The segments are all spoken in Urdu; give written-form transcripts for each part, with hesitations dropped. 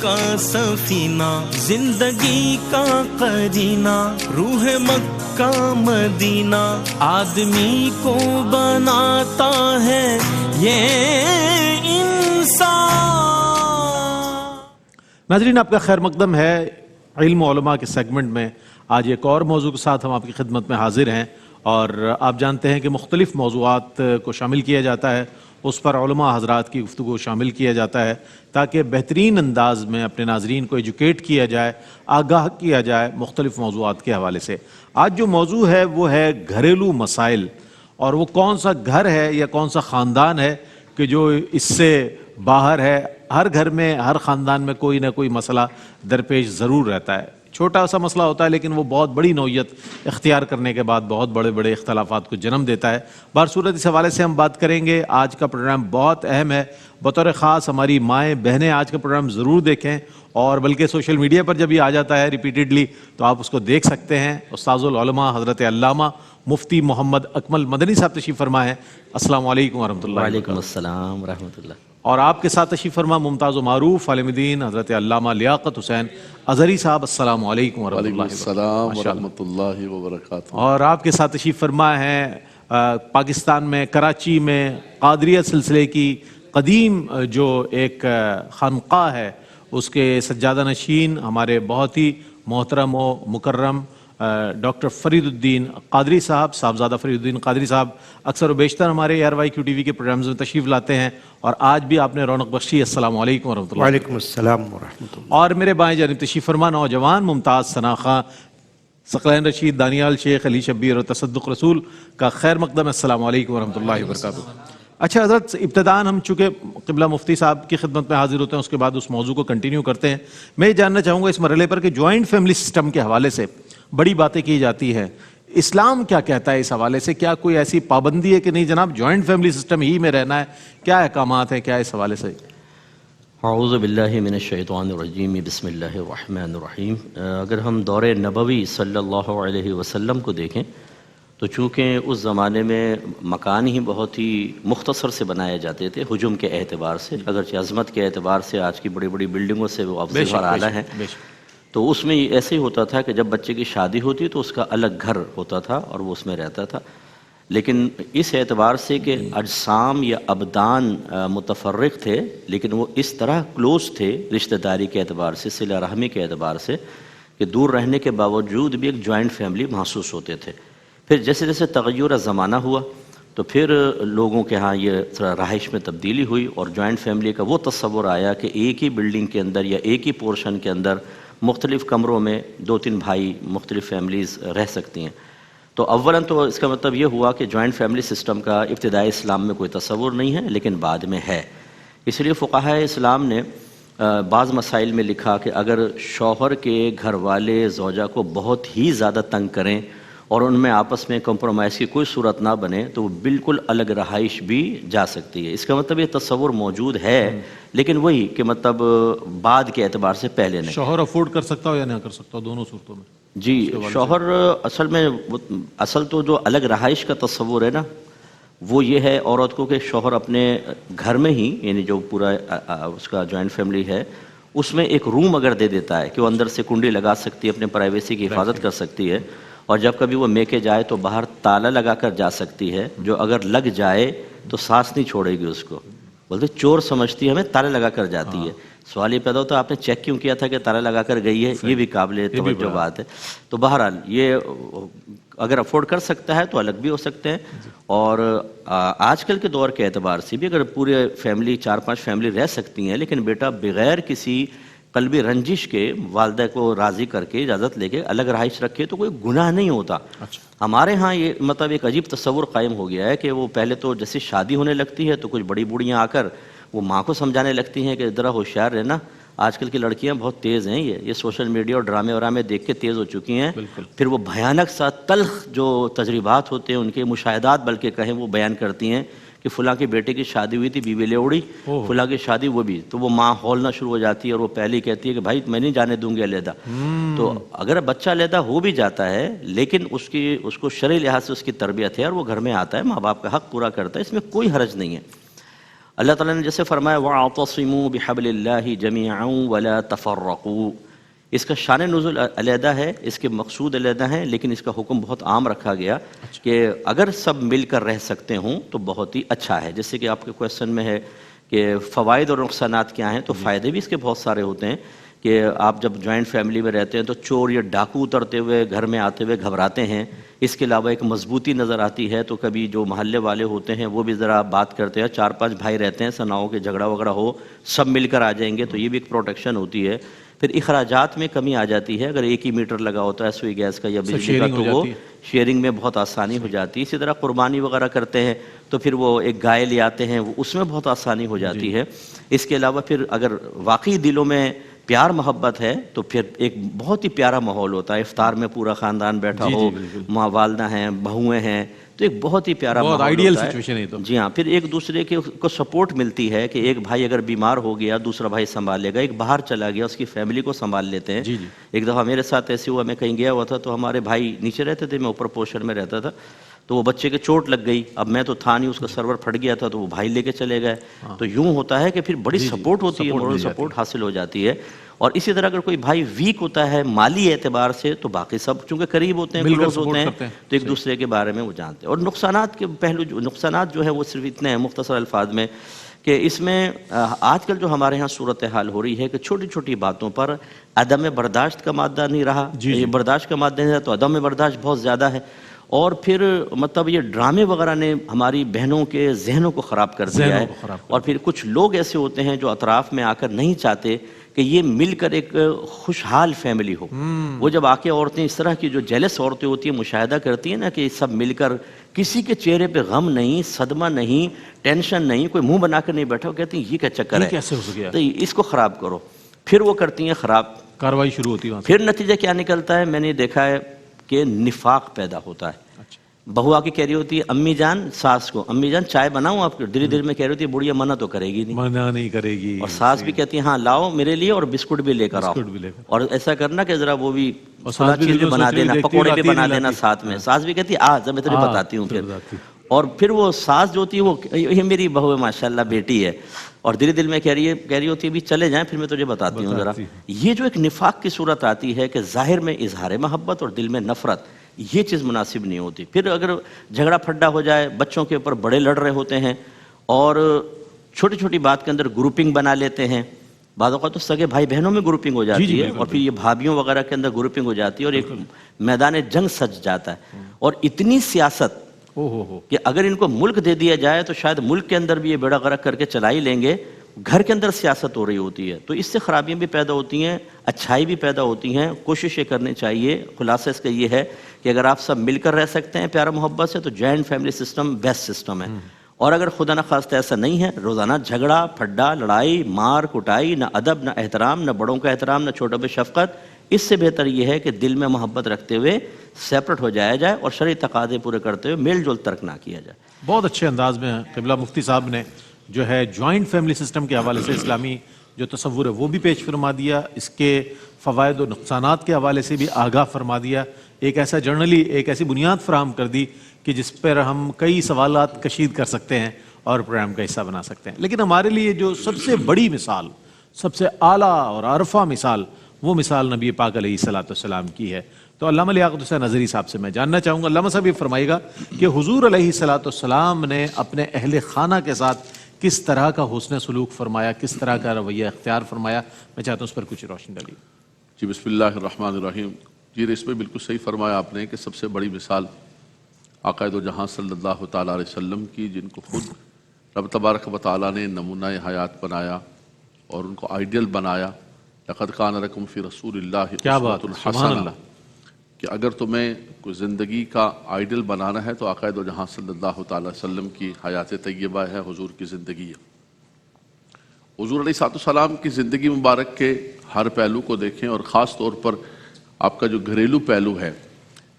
کا سفینہ، زندگی کا قرینہ، روح مکہ مدینہ، آدمی کو بناتا ہے یہ انسان۔ ناظرین، آپ کا خیر مقدم ہے علم و علماء کے سیگمنٹ میں۔ آج ایک اور موضوع کے ساتھ ہم آپ کی خدمت میں حاضر ہیں، اور آپ جانتے ہیں کہ مختلف موضوعات کو شامل کیا جاتا ہے، اس پر علماء حضرات کی گفتگو شامل کیا جاتا ہے تاکہ بہترین انداز میں اپنے ناظرین کو ایجوکیٹ کیا جائے، آگاہ کیا جائے مختلف موضوعات کے حوالے سے۔ آج جو موضوع ہے وہ ہے گھریلو مسائل، اور وہ کون سا گھر ہے یا کون سا خاندان ہے کہ جو اس سے باہر ہے۔ ہر گھر میں، ہر خاندان میں کوئی نہ کوئی مسئلہ درپیش ضرور رہتا ہے۔ چھوٹا سا مسئلہ ہوتا ہے لیکن وہ بہت بڑی نوعیت اختیار کرنے کے بعد بہت بڑے بڑے اختلافات کو جنم دیتا ہے۔ بہرصورت اس حوالے سے ہم بات کریں گے۔ آج کا پروگرام بہت اہم ہے، بطور خاص ہماری مائیں بہنیں آج کا پروگرام ضرور دیکھیں، اور بلکہ سوشل میڈیا پر جب یہ آ جاتا ہے ریپیٹڈلی تو آپ اس کو دیکھ سکتے ہیں۔ استاذ العلماء حضرت علامہ مفتی محمد اکمل مدنی صاحب تشریف فرما ہے۔ السلام علیکم ورحمۃ اللہ۔ وعلیکم السلام ورحمۃ اللہ۔ اور آپ کے ساتھ تشریف فرما ممتاز و معروف عالم دین حضرت علامہ لیاقت حسین ازہری صاحب۔ السلام علیکم ورحمۃ اللہ۔ وعلیکم السلام ورحمۃ اللہ وبرکاتہ۔ اور آپ کے ساتھ تشریف فرما ہے پاکستان میں کراچی میں قادریہ سلسلے کی قدیم جو ایک خانقاہ ہے، اس کے سجادہ نشین ہمارے بہت ہی محترم و مکرم ڈاکٹر فرید الدین قادری صاحب، صاحبزادہ فرید الدین قادری صاحب اکثر و بیشتر ہمارے ARYQ TV کے پروگرامز میں تشریف لاتے ہیں، اور آج بھی آپ نے رونق بخشی۔ السلام علیکم ورحمۃ اللہ۔ وعلیکم السلام ورحمۃ اللہ۔ اور میرے بائیں جانب تشریف فرما نوجوان ممتاز ثنا خاں، ثقلین رشید، دانیال شیخ، علی شبیر اور تصدق رسول کا خیر مقدم۔ السلام علیکم ورحمۃ اللہ وبرکاتہ۔ اچھا حضرت، ابتداءً ہم چونکہ قبلہ مفتی صاحب کی خدمت میں حاضر ہوتے ہیں، اس کے بعد اس موضوع کو کنٹینیو کرتے ہیں۔ میں یہ جاننا چاہوں گا اس مرحلے پر کہ جوائنٹ فیملی سسٹم کے حوالے سے بڑی باتیں کی جاتی ہیں، اسلام کیا کہتا ہے اس حوالے سے؟ کیا کوئی ایسی پابندی ہے کہ نہیں جناب جوائنٹ فیملی سسٹم ہی میں رہنا ہے؟ کیا احکامات ہیں، کیا اس حوالے سے؟ اعوذ باللہ من الشیطان الرجیم، بسم اللہ الرحمن الرحیم۔ اگر ہم دور نبوی صلی اللہ علیہ وسلم کو دیکھیں تو چونکہ اس زمانے میں مکان ہی بہت ہی مختصر سے بنائے جاتے تھے حجم کے اعتبار سے، اگرچہ عظمت کے اعتبار سے آج کی بڑی بڑی بلڈنگوں سے وہ افضل اور اعلیٰ ہیں، تو اس میں ایسے ہی ہوتا تھا کہ جب بچے کی شادی ہوتی تو اس کا الگ گھر ہوتا تھا اور وہ اس میں رہتا تھا۔ لیکن اس اعتبار سے کہ اجسام یا ابدان متفرق تھے، لیکن وہ اس طرح کلوز تھے رشتہ داری کے اعتبار سے، صلہ رحمی کے اعتبار سے، کہ دور رہنے کے باوجود بھی ایک جوائنٹ فیملی محسوس ہوتے تھے۔ پھر جیسے جیسے تغیر زمانہ ہوا تو پھر لوگوں کے ہاں یہ رہائش میں تبدیلی ہوئی، اور جوائنٹ فیملی کا وہ تصور آیا کہ ایک ہی بلڈنگ کے اندر یا ایک ہی پورشن کے اندر مختلف کمروں میں 2-3 بھائی مختلف فیملیز رہ سکتی ہیں۔ تو اولاً تو اس کا مطلب یہ ہوا کہ جوائنٹ فیملی سسٹم کا ابتدائی اسلام میں کوئی تصور نہیں ہے، لیکن بعد میں ہے۔ اس لیے فقہائے اسلام نے بعض مسائل میں لکھا کہ اگر شوہر کے گھر والے زوجہ کو بہت ہی زیادہ تنگ کریں اور ان میں آپس میں کمپرومائز کی کوئی صورت نہ بنے تو وہ بالکل الگ رہائش بھی جا سکتی ہے۔ اس کا مطلب یہ تصور موجود ہے، لیکن وہی کہ مطلب بعد کے اعتبار سے پہلے نہیں۔ شوہر افورڈ کر سکتا ہو یا نہ کر سکتا ہو، دونوں صورتوں میں؟ جی، شوہر اصل تو جو الگ رہائش کا تصور ہے نا، وہ یہ ہے عورت کو کہ شوہر اپنے گھر میں ہی، یعنی جو پورا اس کا جوائنٹ فیملی ہے، اس میں ایک روم اگر دے دیتا ہے کہ وہ اندر سے کنڈی لگا سکتی ہے، اپنے پرائیویسی کی حفاظت کر سکتی ہے، اور جب کبھی وہ میکے جائے تو باہر تالا لگا کر جا سکتی ہے، جو اگر لگ جائے تو سانس نہیں چھوڑے گی اس کو، بولتے چور سمجھتی ہے ہمیں، تالا لگا کر جاتی ہے۔ سوال یہ پیدا ہوتا ہے آپ نے چیک کیوں کیا تھا کہ تالا لگا کر گئی ہے؟ یہ بھی قابل توجہ بات ہے۔ تو بہرحال یہ اگر افورڈ کر سکتا ہے تو الگ بھی ہو سکتے ہیں، اور آج کل کے دور کے اعتبار سے بھی اگر پورے فیملی 4-5 فیملی رہ سکتی ہیں، لیکن بیٹا بغیر کسی قلبی رنجش کے والدہ کو راضی کر کے اجازت لے کے الگ رہائش رکھے تو کوئی گناہ نہیں ہوتا۔ ہمارے ہاں یہ مطلب ایک عجیب تصور قائم ہو گیا ہے کہ وہ پہلے تو جیسے شادی ہونے لگتی ہے تو کچھ بڑی بوڑھیاں آ کر وہ ماں کو سمجھانے لگتی ہیں کہ ذرا ہوشیار رہنا، آج کل کی لڑکیاں بہت تیز ہیں، یہ سوشل میڈیا اور ڈرامے ورامے دیکھ کے تیز ہو چکی ہیں۔ پھر وہ بھیانک سا تلخ جو تجربات ہوتے ہیں، ان کے مشاہدات بلکہ کہیں، وہ بیان کرتی ہیں کہ فلاں کے بیٹے کی شادی ہوئی تھی، بیوی لے اڑی، فلاں کی شادی وہ بھی، تو وہ ماں ہولنا شروع ہو جاتی ہے اور وہ پہلے ہی کہتی ہے کہ بھائی میں نہیں جانے دوں گی علیحدہ۔ تو اگر بچہ علیحدہ ہو بھی جاتا ہے لیکن اس کو شرعی لحاظ سے اس کی تربیت ہے اور وہ گھر میں آتا ہے، ماں باپ کا حق پورا کرتا ہے، اس میں کوئی حرج نہیں ہے۔ اللہ تعالیٰ نے جیسے فرمایا وَاعْتَصِمُوا بِحَبْلِ اللَّهِ جَمِيعًا وَلَا تَفَرَّقُوا، اس کا شان نزول علیحدہ ہے، اس کے مقصود علیحدہ ہیں، لیکن اس کا حکم بہت عام رکھا گیا کہ اگر سب مل کر رہ سکتے ہوں تو بہت ہی اچھا ہے. جیسے کہ آپ کے کویشچن میں ہے کہ فوائد اور نقصانات کیا ہیں، تو فائدے بھی اس کے بہت سارے ہوتے ہیں کہ آپ جب جوائنٹ فیملی میں رہتے ہیں تو چور یا ڈاکو اترتے ہوئے گھر میں آتے ہوئے گھبراتے ہیں. اس کے علاوہ ایک مضبوطی نظر آتی ہے، تو کبھی جو محلے والے ہوتے ہیں وہ بھی ذرا بات کرتے ہیں، 4-5 بھائی رہتے ہیں، سناؤ کہ جھگڑا وگڑا ہو سب مل کر آ جائیں گے، تو یہ بھی ایک پروٹیکشن ہوتی ہے. پھر اخراجات میں کمی آ جاتی ہے، اگر ایک ہی میٹر لگا ہوتا ہے سوئی گیس کا یا بجلی کا تو وہ شیئرنگ میں بہت آسانی ہو جاتی ہے. اسی طرح قربانی وغیرہ کرتے ہیں تو پھر وہ ایک گائے لے آتے ہیں، اس میں بہت آسانی ہو جاتی ہے. اس کے علاوہ پھر اگر واقعی دلوں میں پیار محبت ہے تو پھر ایک بہت ہی پیارا ماحول ہوتا ہے. افطار میں پورا خاندان بیٹھا ہو، ماں والدہ ہیں، بہویں ہیں، تو ایک بہت ہی پیارا ماحول ہوتا ہے. جی ہاں، پھر ایک دوسرے کے کو سپورٹ ملتی ہے کہ ایک بھائی اگر بیمار ہو گیا دوسرا بھائی سنبھال لے گا، ایک باہر چلا گیا اس کی فیملی کو سنبھال لیتے ہیں. ایک دفعہ میرے ساتھ ایسے ہوا، میں کہیں گیا ہوا تھا تو ہمارے بھائی نیچے رہتے تھے، میں اوپر پوشن میں رہتا تھا، تو وہ بچے کے چوٹ لگ گئی. اب میں تو تھا نہیں، اس کا سرور پھٹ گیا تھا، تو وہ بھائی لے کے چلے گئے. تو یوں ہوتا ہے کہ پھر بڑی سپورٹ ہوتی ہے، مورل سپورٹ حاصل ہو جاتی ہے. اور اسی طرح اگر کوئی بھائی ویک ہوتا ہے مالی اعتبار سے تو باقی سب چونکہ قریب ہوتے ہیں، کلوز ہوتے ہیں، تو ایک دوسرے کے بارے میں وہ جانتے ہیں. اور نقصانات کے پہلو، نقصانات جو ہے وہ صرف اتنے ہیں مختصر الفاظ میں کہ اس میں آج کل جو ہمارے ہاں صورتحال ہو رہی ہے کہ چھوٹی چھوٹی باتوں پر عدم برداشت کا مادہ نہیں رہا. یہ برداشت کا مادہ نہیں رہا تو عدم برداشت بہت زیادہ ہے. اور پھر مطلب یہ ڈرامے وغیرہ نے ہماری بہنوں کے ذہنوں کو خراب کر دیا ہے. اور پھر کچھ لوگ ایسے ہوتے ہیں جو اطراف میں آ کر نہیں چاہتے کہ یہ مل کر ایک خوشحال فیملی ہو. وہ جب آ کے عورتیں اس طرح کی جو جیلس عورتیں ہوتی ہیں مشاہدہ کرتی ہیں نا کہ سب مل کر، کسی کے چہرے پہ غم نہیں، صدمہ نہیں، ٹینشن نہیں، کوئی منہ بنا کر نہیں بیٹھا، وہ کہتی ہیں یہ کیا چکر ہے، تو اس کو خراب کرو. پھر وہ کرتی ہیں خراب، کارروائی شروع ہوتی ہے. پھر نتیجہ کیا نکلتا ہے، میں نے دیکھا ہے کہ نفاق پیدا ہوتا ہے. بہو آ کے کہہ رہی ہوتی ہے امی جان ساس کو، امی جان چائے بناؤں آپ کو، دل دل میں کہہ رہی ہوتی ہے بڑھیا منع تو کرے گی نہیں، منع نہیں کرے گی. اور ساس بھی کہتی ہے ہاں لاؤ میرے لیے اور بسکٹ بھی لے کر آؤ، اور ایسا کرنا کہ ذرا وہ بھی تھوڑا چیز بھی بنا دینا، پکوڑے بھی بنا دینا ساتھ میں. ساس بھی کہتی ہے آ جب میں تجھے بتاتی ہوں. اور پھر وہ ساس جو ہوتی ہے وہ یہ میری بہو ہے ماشاءاللہ بیٹی ہے، اور دل دل میں کہہ رہی ہوتی ہے بھی چلے جائیں پھر میں تجھے بتاتی ہوں ذرا. یہ جو ایک نفاق کی صورت آتی ہے کہ ظاہر میں اظہار محبت اور دل میں نفرت، یہ چیز مناسب نہیں ہوتی. پھر اگر جھگڑا پھڈا ہو جائے، بچوں کے اوپر بڑے لڑ رہے ہوتے ہیں اور چھوٹی چھوٹی بات کے اندر گروپنگ بنا لیتے ہیں. بعض اوقات تو سگے بھائی بہنوں میں گروپنگ ہو جاتی ہے، اور پھر یہ بھابھیوں وغیرہ کے اندر گروپنگ ہو جاتی ہے، اور ایک میدان جنگ سج جاتا ہے. اور اتنی سیاست کہ اگر ان کو ملک دے دیا جائے تو شاید ملک کے اندر بھی یہ بیڑا غرق کر کے چلا ہی لیں گے. گھر کے اندر سیاست ہو رہی ہوتی ہے، تو اس سے خرابیاں بھی پیدا ہوتی ہیں، اچھائی بھی پیدا ہوتی ہیں. کوشش یہ کرنی چاہیے، خلاصہ اس کا یہ ہے کہ اگر آپ سب مل کر رہ سکتے ہیں پیار محبت سے تو joint family system best system ہے. اور اگر خدا نہ خواستہ ایسا نہیں ہے، روزانہ جھگڑا پھڈا، لڑائی مار کٹائی، نہ ادب نہ احترام، نہ بڑوں کا احترام، نہ چھوٹوں پہ شفقت، اس سے بہتر یہ ہے کہ دل میں محبت رکھتے ہوئے سیپریٹ ہو جایا جائے اور شرعی تقاضے پورے کرتے ہوئے میل جول ترک نہ کیا جائے. بہت اچھے انداز میں قبلہ مفتی صاحب نے جو ہے جوائنٹ فیملی سسٹم کے حوالے سے اسلامی جو تصور ہے وہ بھی پیش فرما دیا، اس کے فوائد و نقصانات کے حوالے سے بھی آگاہ فرما دیا. ایک ایسا جرنلی ایک ایسی بنیاد فراہم کر دی کہ جس پر ہم کئی سوالات کشید کر سکتے ہیں اور پروگرام کا حصہ بنا سکتے ہیں. لیکن ہمارے لیے جو سب سے بڑی مثال، سب سے اعلیٰ اور عرفہ مثال، وہ مثال نبی پاک علیہ الصلوۃ والسلام کی ہے. تو علامہ لیاقت حسین نظری صاحب سے میں جاننا چاہوں گا، علامہ صاحب یہ فرمائے گا کہ حضور علیہ الصلوۃ والسلام نے اپنے اہل خانہ کے ساتھ کس طرح کا حسن سلوک فرمایا، کس طرح کا رویہ اختیار فرمایا. میں چاہتا ہوں اس پر کچھ روشنی ڈالیے. جی بسم اللہ الرحمن الرحیم. جی اس میں بالکل صحیح فرمایا آپ نے کہ سب سے بڑی مثال آقا دو جہاں صلی اللہ تعالیٰ علیہ وسلم کی، جن کو خود رب تبارک و تعالیٰ نے نمونہ حیات بنایا اور ان کو آئیڈیل بنایا. لقد کان لکم فی رسول اللہ اسوۃ حسنہ، کہ اگر تمہیں کوئی زندگی کا آئیڈل بنانا ہے تو آقا دو جہاں صلی اللہ تعالیٰ علیہ وسلم کی حیات طیبہ ہے، حضور کی زندگی ہے. حضور علیہ السلام کی زندگی مبارک کے ہر پہلو کو دیکھیں، اور خاص طور پر آپ کا جو گھریلو پہلو ہے.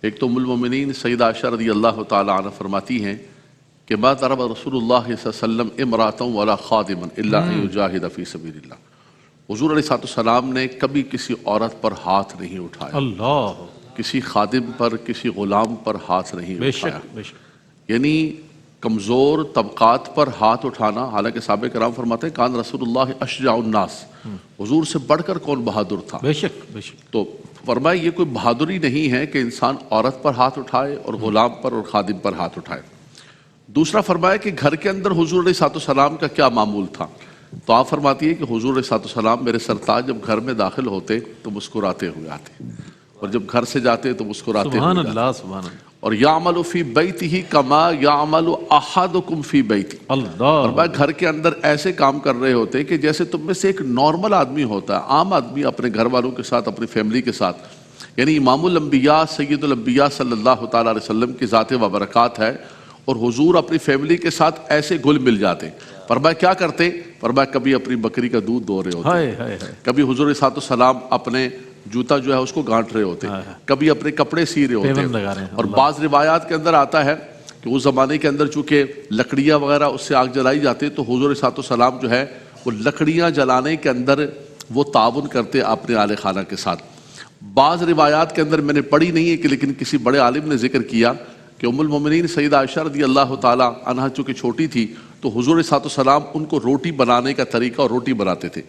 ایک تو ام المومنین سیدہ عائشہ رضی اللہ تعالیٰ عنہ فرماتی ہیں کہ ما ضرب رسول اللہ صلی اللہ علیہ وسلم امرأۃ ولا خادما الا ان یجاہد فی سبیل اللہ. حضور علیہ السلام نے کبھی کسی عورت پر ہاتھ نہیں اٹھایا، کسی خادم پر، کسی غلام پر ہاتھ نہیں اٹھایا. یعنی کمزور طبقات پر ہاتھ اٹھانا، حالانکہ صحابہ کرام فرماتے ہیں کان رسول اللہ اشجع الناس، حضور سے بڑھ کر کون بہادر تھا؟ بے شک بے شک. تو فرمایا یہ کوئی بہادری نہیں ہے کہ انسان عورت پر ہاتھ اٹھائے اور غلام پر اور خادم پر ہاتھ اٹھائے. دوسرا فرمایا کہ گھر کے اندر حضور علیہ السلام کا کیا معمول تھا؟ تو آپ فرماتی ہے کہ حضور علیہ السلام میرے سرتاج جب گھر میں داخل ہوتے تو مسکراتے ہوئے آتے، اور جب گھر سے جاتے تو مسکراتے ہوئے سبحان جاتے. اللہ سبحان اللہ. اور یعمل فی بیتہ کما یعمل احدکم فی بیتہ، اللہ اور گھر کے اندر ایسے کام کر رہے ہوتے کہ جیسے تم میں سے ایک نارمل آدمی ہوتا ہے، عام آدمی اپنے گھر والوں کے ساتھ، اپنی فیملی کے ساتھ. یعنی امام الانبیاء سید الانبیاء صلی اللہ تعالی علیہ وسلم کی ذات و برکات ہے، اور حضور اپنی فیملی کے ساتھ ایسے گھل مل جاتے. فرمایا کیا کرتے؟ فرمایا کبھی اپنی بکری کا دودھ دو رہے ہوتے، ہائے ہائے ہائے. کبھی حضور علیہ السلام اپنے جوتا جو ہے اس کو گانٹ رہے ہوتے، کبھی اپنے کپڑے سی رہے ہوتے. پیوند لگا رہے ہیں. اور بعض روایات کے اندر آتا ہے کہ اس زمانے کے اندر چونکہ لکڑیاں وغیرہ اس سے آگ جلائی جاتی، تو حضور علیہ السلام جو ہے وہ لکڑیاں جلانے کے اندر وہ تعاون کرتے اپنے آل خانہ کے ساتھ. بعض روایات کے اندر میں نے پڑھی نہیں ہے کہ لیکن کسی بڑے عالم نے ذکر کیا کہ ام المومنین سیدہ عائشہ رضی اللہ تعالی عنہا چونکہ چھوٹی تھی تو حضور علیہ السلام ان کو روٹی بنانے کا طریقہ اور روٹی بناتے تھے.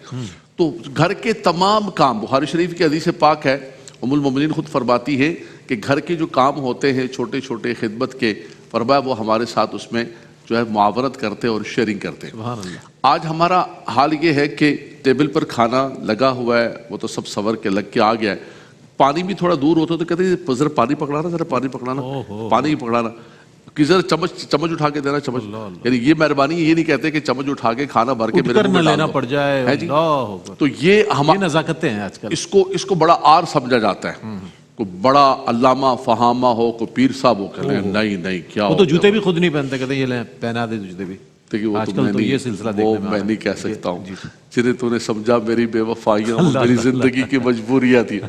تو گھر کے تمام کام، بخاری شریف کی حدیث پاک ہے، ام المومنین خود فرماتی ہے کہ گھر کے جو کام ہوتے ہیں چھوٹے چھوٹے خدمت کے، فرمایا وہ ہمارے ساتھ اس میں جو ہے معاونت کرتے اور شیئرنگ کرتے. سبحان اللہ. آج ہمارا حال یہ ہے کہ ٹیبل پر کھانا لگا ہوا ہے، وہ تو سب سور کے لگ کے آ گیا ہے. پانی بھی تھوڑا دور ہوتا تو کہتے ہیں ذرا پانی پکڑانا، ذرا پانی پکڑانا، پانی پکڑانا، کہ ذرا چمچ اٹھا کے دینا، چمچ. یعنی یہ مہربانی، یہ نہیں کہتے کہ چمچ اٹھا کے کھانا بھر کے میرے منہ میں لینا پڑ جائے. ہے جی. اللہ تو یہ ہماری نزاکتیں ہیں آج کل. اس کو بڑا آر سمجھا جاتا ہے. کوئی بڑا علامہ فہامہ ہو، کوئی پیر صاحب ہو، کہتے ہیں نہیں کیا وہ تو جوتے بھی خود نہیں پہنتے، کہتے ہیں یہ لیں پہنا دے جوتے بھی. آج کل تو یہ سلسلہ میں نہیں کہہ سکتا ہوں. جنہیں تو نے سمجھا میری بے وفائیاں میری زندگی کی مجبوریاں تھی.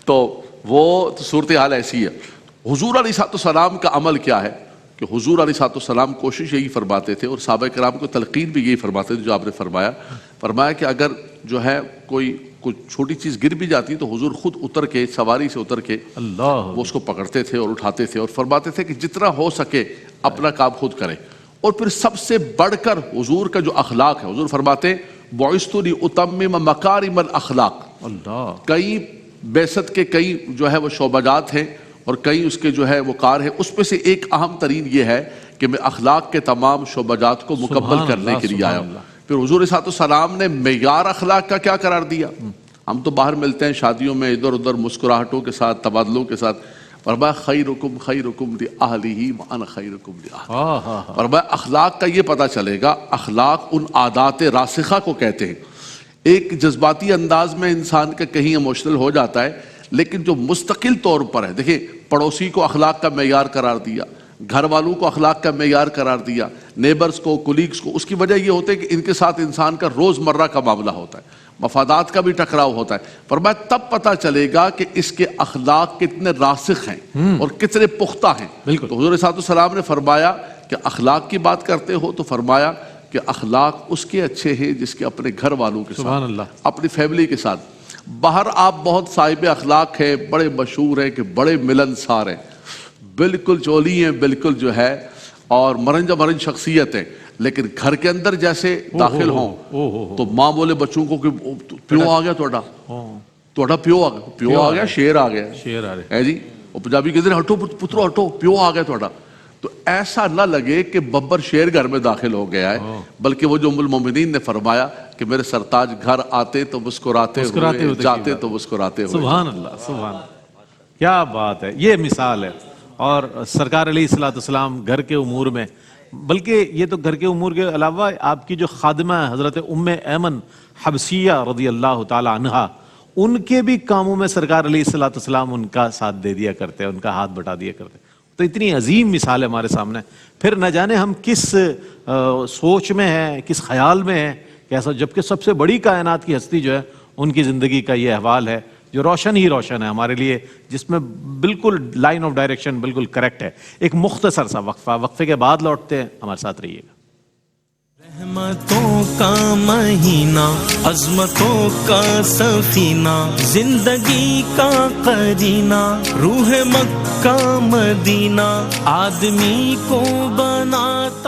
تو وہ صورتحال ایسی ہے. حضور علیہ السلام کا عمل کیا ہے کہ حضور علیہ السلام کوشش یہی فرماتے تھے، اور صحابہ کرام کو تلقین بھی یہی فرماتے تھے جو آپ نے فرمایا کہ اگر جو ہے کوئی چھوٹی چیز گر بھی جاتی تو حضور خود اتر کے، سواری سے اتر کے اللہ وہ اس کو پکڑتے تھے اور اٹھاتے تھے، اور فرماتے تھے کہ جتنا ہو سکے اپنا کام خود کریں. اور پھر سب سے بڑھ کر حضور کا جو اخلاق ہے، حضور فرماتے بعثت لأتمم مکارم الاخلاق. اللہ. کئی بعثت کے کئی جو ہے وہ شعبہ جات ہیں اور کئی اس کے جو ہے وہ کار ہیں، اس میں سے ایک اہم ترین یہ ہے کہ میں اخلاق کے تمام شعبہ جات کو مکمل کرنے کے لیے آیا ہوں. پھر حضور صلی اللہ علیہ وسلم نے معیار اخلاق کا کیا قرار دیا؟ ہم تو باہر ملتے ہیں شادیوں میں ادھر ادھر مسکراہٹوں کے ساتھ، تبادلوں کے ساتھ. فرمایا خیرکم خیرکم لأہلہ وانا خیرکم لأہلہ. فرمایا اخلاق کا یہ پتہ چلے گا، اخلاق ان عادات راسخہ کو کہتے ہیں. ایک جذباتی انداز میں انسان کا کہیں ایموشنل ہو جاتا ہے، لیکن جو مستقل طور پر ہے، دیکھیں پڑوسی کو اخلاق کا معیار قرار دیا، گھر والوں کو اخلاق کا معیار قرار دیا، نیبرز کو، کولیگز کو. اس کی وجہ یہ ہوتا ہے کہ ان کے ساتھ انسان کا روزمرہ کا معاملہ ہوتا ہے، مفادات کا بھی ٹکراؤ ہوتا ہے. فرمایا تب پتہ چلے گا کہ اس کے اخلاق کتنے راسخ ہیں اور کتنے پختہ ہیں. تو حضور صلی اللہ علیہ وسلم نے فرمایا کہ اخلاق کی بات کرتے ہو تو فرمایا کہ اخلاق اس کے اچھے ہیں جس کے اپنے گھر والوں کے ساتھ، اپنی فیملی کے ساتھ. باہر آپ بہت صاحب اخلاق ہیں، بڑے مشہور ہیں کہ بڑے ملنسار ہیں، بالکل چولی ہیں، بالکل جو ہے اور مرنج شخصیت ہے، لیکن گھر کے اندر جیسے داخل ہوں تو ماں بولے بچوں کو کہ پیو آ گیا توڑا پیو آ گیا شیر آ گیا ہے جی. اور پنجابی کہتے ہیں ہٹو پترو ہٹو، پیو آ گیا توڑا. تو ایسا نہ لگے کہ ببر شیر گھر میں داخل ہو گیا ہے، بلکہ وہ جو ام المومنین نے فرمایا کہ میرے سرتاج گھر آتے تو مسکراتے ہوئے جاتے تو مسکراتے ہوئے. سبحان اللہ سبحان اللہ. کیا بات ہے، یہ مثال ہے. اور سرکار علیہ الصلوۃ والسلام گھر کے امور میں، بلکہ یہ تو گھر کے امور کے علاوہ آپ کی جو خادمہ ہے حضرت ام ایمن حبشیہ رضی اللہ تعالی عنہا، ان کے بھی کاموں میں سرکار علیہ الصلوۃ والسلام ان کا ساتھ دے دیا کرتے، ان کا ہاتھ بٹا دیا کرتے. تو اتنی عظیم مثال ہے ہمارے سامنے. پھر نہ جانے ہم کس سوچ میں ہیں، کس خیال میں ہیں کیسا، جبکہ سب سے بڑی کائنات کی ہستی جو ہے ان کی زندگی کا یہ احوال ہے جو روشن ہی روشن ہے ہمارے لیے، جس میں بالکل لائن آف ڈائریکشن بالکل کریکٹ ہے. ایک مختصر سا وقفے کے بعد لوٹتے ہیں، ہمارے ساتھ رہیے گا. رحمتوں کا مہینہ، عظمتوں کا سفینہ، زندگی کا قرینہ، روح مکہ مدینہ آدمی کو بناتا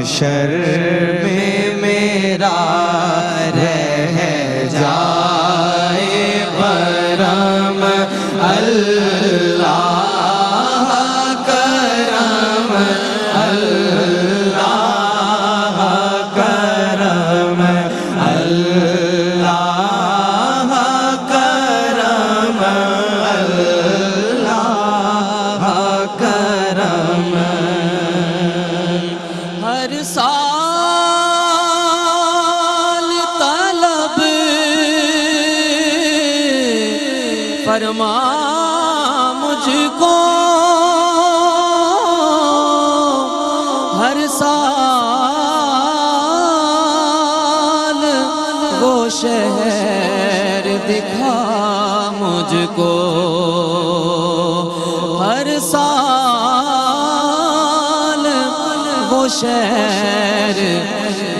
محشر میں میرا رہ جائے کرم اللہ کرم اللہ کرم اللہ کرم اللہ کرم ہر سال طلب فرما مجھ کو ہر سال وہ شہر دکھا مجھ کو ہر سال وہ شہر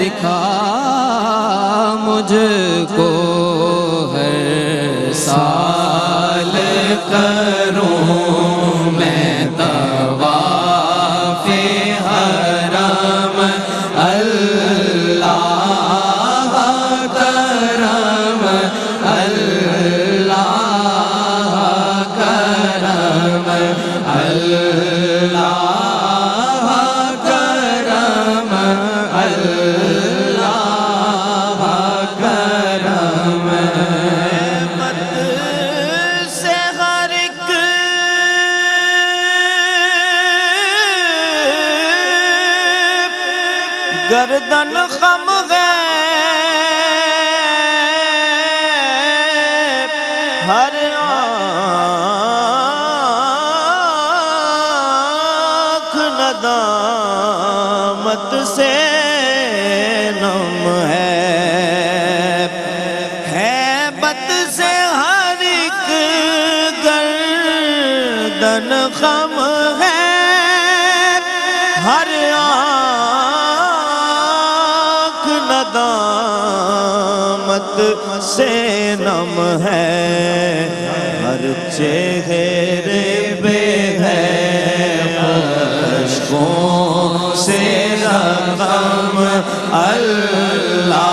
دکھا مجھ کو ہر سال کروں میں طواف حرم اللہ کرم اللہ کرم اللہ کرم اللہ کرم مت سے ہر ایک گردن خم گئے ہر آنکھ ندامت سے نم ہے بت سے ہر ایک گردن خم ہے ہر آنکھ ندامت سے نم ہے ہر چہرے پہ ہے اشکوں سے رقم اللہ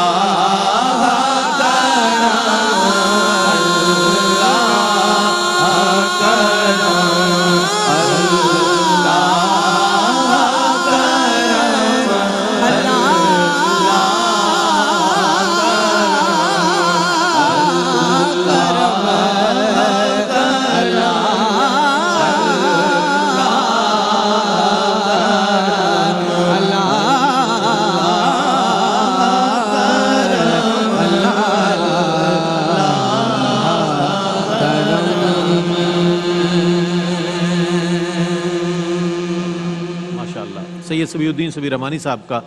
سید سبیع الدین سبیع رحمانی صاحب کا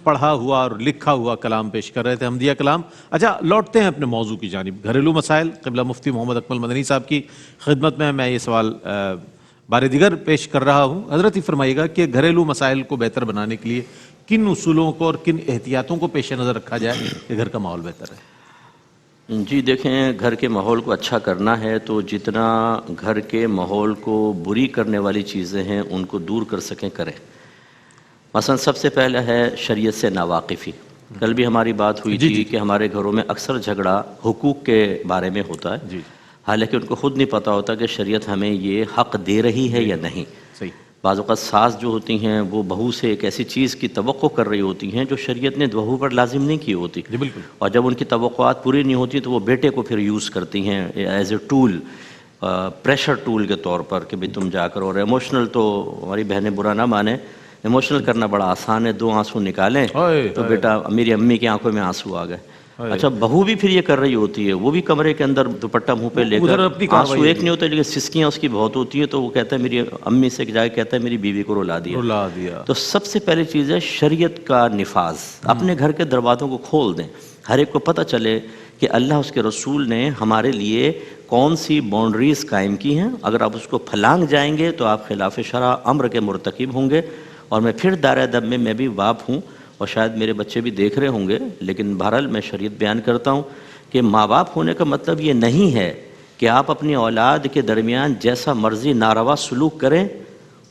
پڑھا ہوا اور لکھا ہوا کلام پیش کر رہے تھے، حمدیہ کلام۔ اچھا، لوٹتے ہیں اپنے موضوع کی جانب، گھریلو مسائل۔ قبلہ مفتی محمد اکمل مدنی صاحب کی خدمت میں یہ سوال بار دیگر پیش کر رہا ہوں۔ حضرت یہ فرمائیے گا کہ گھریلو مسائل کو بہتر بنانے کے لیے کن اصولوں کو اور کن احتیاطوں کو پیش نظر رکھا جائے کہ گھر کا ماحول بہتر رہے؟ جی دیکھیں، گھر کے ماحول کو اچھا کرنا ہے تو جتنا گھر کے ماحول کو بری کرنے والی چیزیں ہیں ان کو دور کر سکیں کریں۔ مثلا سب سے پہلا ہے شریعت سے ناواقفی۔ کل بھی ہماری بات ہوئی تھی کہ ہمارے گھروں میں اکثر جھگڑا حقوق کے بارے میں ہوتا ہے، حالانکہ ان کو خود نہیں پتہ ہوتا کہ شریعت ہمیں یہ حق دے رہی ہے یا نہیں۔ بعض اوقات ساس جو ہوتی ہیں وہ بہو سے ایک ایسی چیز کی توقع کر رہی ہوتی ہیں جو شریعت نے بہو پر لازم نہیں کی ہوتی، اور جب ان کی توقعات پوری نہیں ہوتی تو وہ بیٹے کو پھر یوز کرتی ہیں as a tool, pressure tool کے طور پر کہ بھئی تم جا کر۔ اور ایموشنل تو ہماری بہنیں برا نہ مانیں، ایموشنل کرنا بڑا آسان ہے، 2 آنسو نکالیں تو بیٹا میری امی کی آنکھوں میں آنسو آ گئے۔ اچھا، بہو بھی پھر یہ کر رہی ہوتی ہے، وہ بھی کمرے کے اندر دوپٹہ منہ پہ لے کر، آنسو ایک نہیں ہوتا لیکن سسکیاں اس کی بہت ہوتی ہیں، تو وہ کہتا ہے میری امی سے جا کے کہتا ہے میری بیوی کو رلا دیا۔ تو سب سے پہلی چیز ہے شریعت کا نفاذ۔ اپنے گھر کے دروازوں کو کھول دیں، ہر ایک کو پتہ چلے کہ اللہ اس کے رسول نے ہمارے لیے کون سی باؤنڈریز قائم کی ہیں، اگر آپ اس کو پھلانگ جائیں گے تو آپ خلاف شرع امر کے مرتکب ہوں گے۔ اور میں پھر دائرہ ادب میں بھی باپ ہوں اور شاید میرے بچے بھی دیکھ رہے ہوں گے، لیکن بہرحال میں شریعت بیان کرتا ہوں کہ ماں باپ ہونے کا مطلب یہ نہیں ہے کہ آپ اپنی اولاد کے درمیان جیسا مرضی ناروا سلوک کریں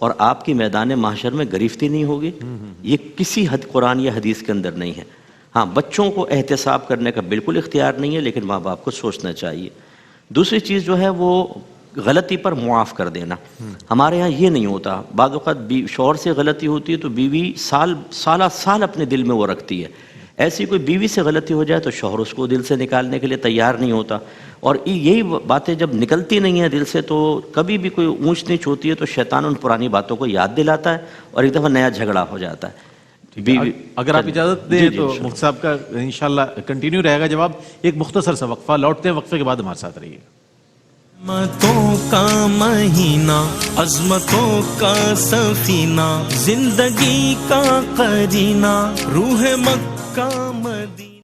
اور آپ کی میدان محشر میں گرفتی نہیں ہوگی، یہ کسی حد قرآن یا حدیث کے اندر نہیں ہے۔ ہاں بچوں کو احتساب کرنے کا بالکل اختیار نہیں ہے، لیکن ماں باپ کو سوچنا چاہیے۔ دوسری چیز جو ہے وہ غلطی پر معاف کر دینا۔ ہمارے ہاں یہ نہیں ہوتا، بعض اوقات شوہر سے غلطی ہوتی ہے تو بیوی سالہ سال اپنے دل میں وہ رکھتی ہے، ایسی کوئی بیوی سے غلطی ہو جائے تو شوہر اس کو دل سے نکالنے کے لیے تیار نہیں ہوتا، اور یہی باتیں جب نکلتی نہیں ہیں دل سے تو کبھی بھی کوئی اونچ نیچ ہوتی ہے تو شیطان ان پرانی باتوں کو یاد دلاتا ہے اور ایک دفعہ نیا جھگڑا ہو جاتا ہے۔ اگر آپ اجازت دیں تو مفتی صاحب کا انشاءاللہ کنٹینیو رہے گا جواب۔ ایک مختصر سا وقفہ، لوٹتے ہیں وقفے کے بعد ہمارے ساتھ رہیے۔ عظمتوں کا مہینہ، عظمتوں کا سفینہ، زندگی کا قرینہ، روح مکہ